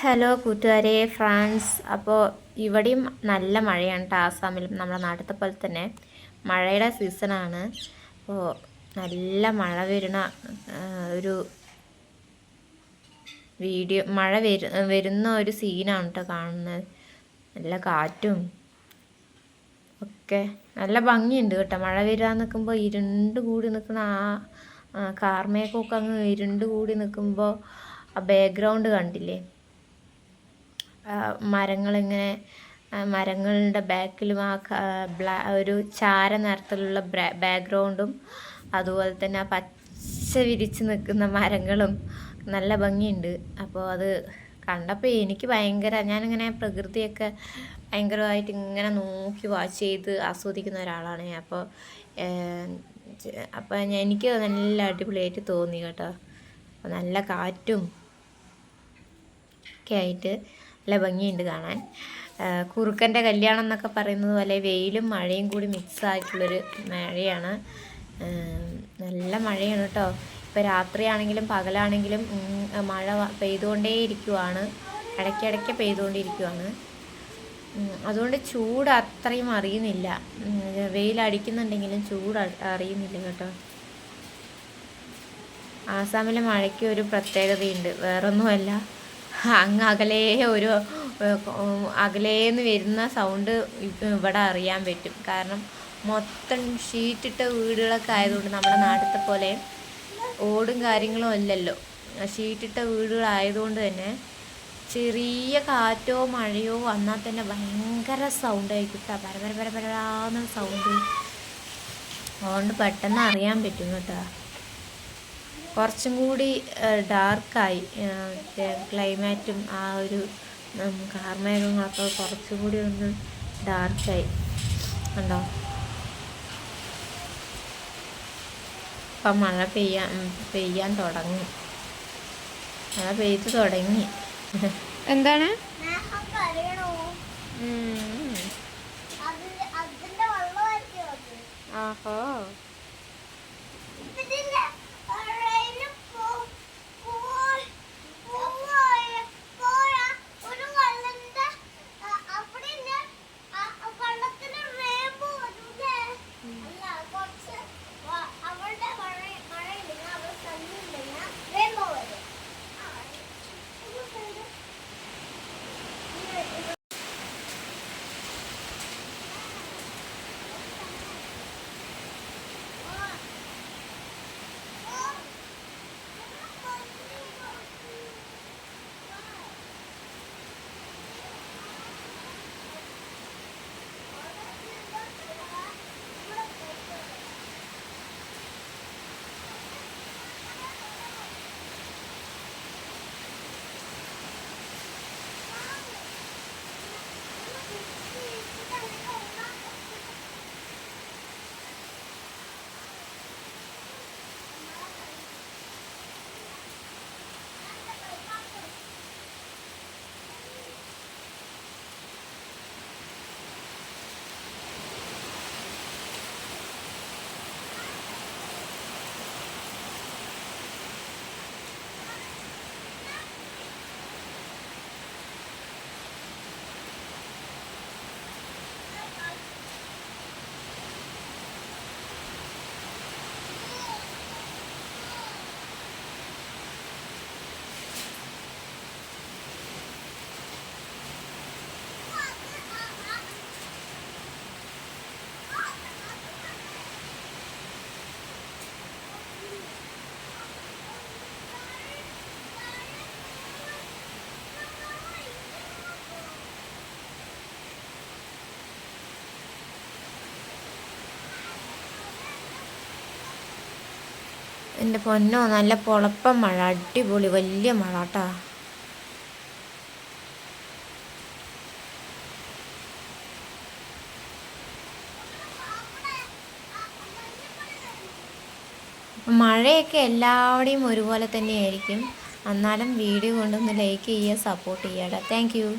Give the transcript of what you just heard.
Hello കൂട്ടുകാരെ France. അപ്പോൾ ഇവിടെയും നല്ല മഴയാണ് കേട്ടോ. ആസാമിലും നമ്മുടെ നാട്ടിലത്തെ പോലെ തന്നെ മഴയുടെ സീസണാണ്. അപ്പോൾ നല്ല മഴ വരുന്ന ഒരു വീഡിയോ, മഴ വരുന്ന ഒരു സീനാണ് കേട്ടോ കാണുന്നത്. നല്ല കാറ്റും ഒക്കെ നല്ല ഭംഗിയുണ്ട് കേട്ടോ. മഴ വരാൻ നിൽക്കുമ്പോൾ ഇരുണ്ട് കൂടി നിൽക്കുന്ന കാർമേഘമൊക്കെ അങ്ങ് ഇരുണ്ട് കൂടി നിൽക്കുമ്പോൾ ആ ബാക്ക്ഗ്രൗണ്ട് കണ്ടില്ലേ? മരങ്ങളിങ്ങനെ, മരങ്ങളുടെ ബാക്കിലും ഒരു ചാര നിറത്തിലുള്ള ബാക്ക്ഗ്രൗണ്ടും അതുപോലെ തന്നെ ആ പച്ച വിരിച്ച് നിൽക്കുന്ന മരങ്ങളും നല്ല ഭംഗിയുണ്ട്. അപ്പോൾ അത് കണ്ടപ്പോൾ എനിക്ക് ഞാനിങ്ങനെ പ്രകൃതിയൊക്കെ ഭയങ്കരമായിട്ട് ഇങ്ങനെ നോക്കി വാച്ച് ചെയ്ത് ആസ്വദിക്കുന്ന ഒരാളാണ്. അപ്പോൾ എനിക്ക് നല്ല അടിപൊളിയായിട്ട് തോന്നി കേട്ടോ. അപ്പോൾ നല്ല കാറ്റും ഒക്കെ ആയിട്ട് നല്ല ഭംഗിയുണ്ട് കാണാൻ. കുറുക്കൻ്റെ കല്യാണം എന്നൊക്കെ പറയുന്നത് പോലെ വെയിലും മഴയും കൂടി മിക്സ് ആയിട്ടുള്ളൊരു മഴയാണ്. നല്ല മഴയാണ് കേട്ടോ. ഇപ്പോൾ രാത്രിയാണെങ്കിലും പകലാണെങ്കിലും മഴ പെയ്തുകൊണ്ടേ ഇരിക്കുവാണ്, ഇടയ്ക്കിടയ്ക്ക് പെയ്തുകൊണ്ടിരിക്കുവാണ്. അതുകൊണ്ട് ചൂട് അത്രയും അറിയുന്നില്ല. വെയിലടിക്കുന്നുണ്ടെങ്കിലും ചൂട് അറിയുന്നില്ല കേട്ടോ. ആസാമിലെ മഴയ്ക്ക് ഒരു പ്രത്യേകതയുണ്ട്, വേറൊന്നുമല്ല, അങ്ങ് അകലേന്ന് വരുന്ന സൗണ്ട് ഇവിടെ അറിയാൻ പറ്റും. കാരണം മൊത്തം ഷീറ്റിട്ട വീടുകളൊക്കെ ആയതുകൊണ്ട്, നമ്മുടെ നാട്ടിലത്തെ പോലെ ഓടും കാര്യങ്ങളും അല്ലല്ലോ, ഷീറ്റിട്ട വീടുകളായതുകൊണ്ട് തന്നെ ചെറിയ കാറ്റോ മഴയോ വന്നാൽ തന്നെ ഭയങ്കര സൗണ്ടായിരിക്കും കേട്ടോ. പരപരാന്ന് സൗണ്ട്. അതുകൊണ്ട് പെട്ടെന്ന് അറിയാൻ പറ്റും കേട്ടോ. കുറച്ചും കൂടി ഡാർക്കായി ക്ലൈമാറ്റും ആ ഒരു കാർമേഘങ്ങളൊക്കെ കുറച്ചും കൂടി ഒന്ന് ഡാർക്കായി കണ്ടോ. ഇപ്പം മഴ പെയ്യാൻ തുടങ്ങി, മഴ പെയ്ത് തുടങ്ങി. എന്താണ്? ആഹോ, എൻ്റെ പൊന്നോ, നല്ല പൊളപ്പം മഴ, അടിപൊളി വലിയ മഴ കേട്ടോ. മഴയൊക്കെ എല്ലാവരുടെയും ഒരുപോലെ തന്നെയായിരിക്കും. എന്നാലും വീഡിയോ കൊണ്ടൊന്ന് ലൈക്ക് ചെയ്യുക, സപ്പോർട്ട് ചെയ്യുക. Thank you.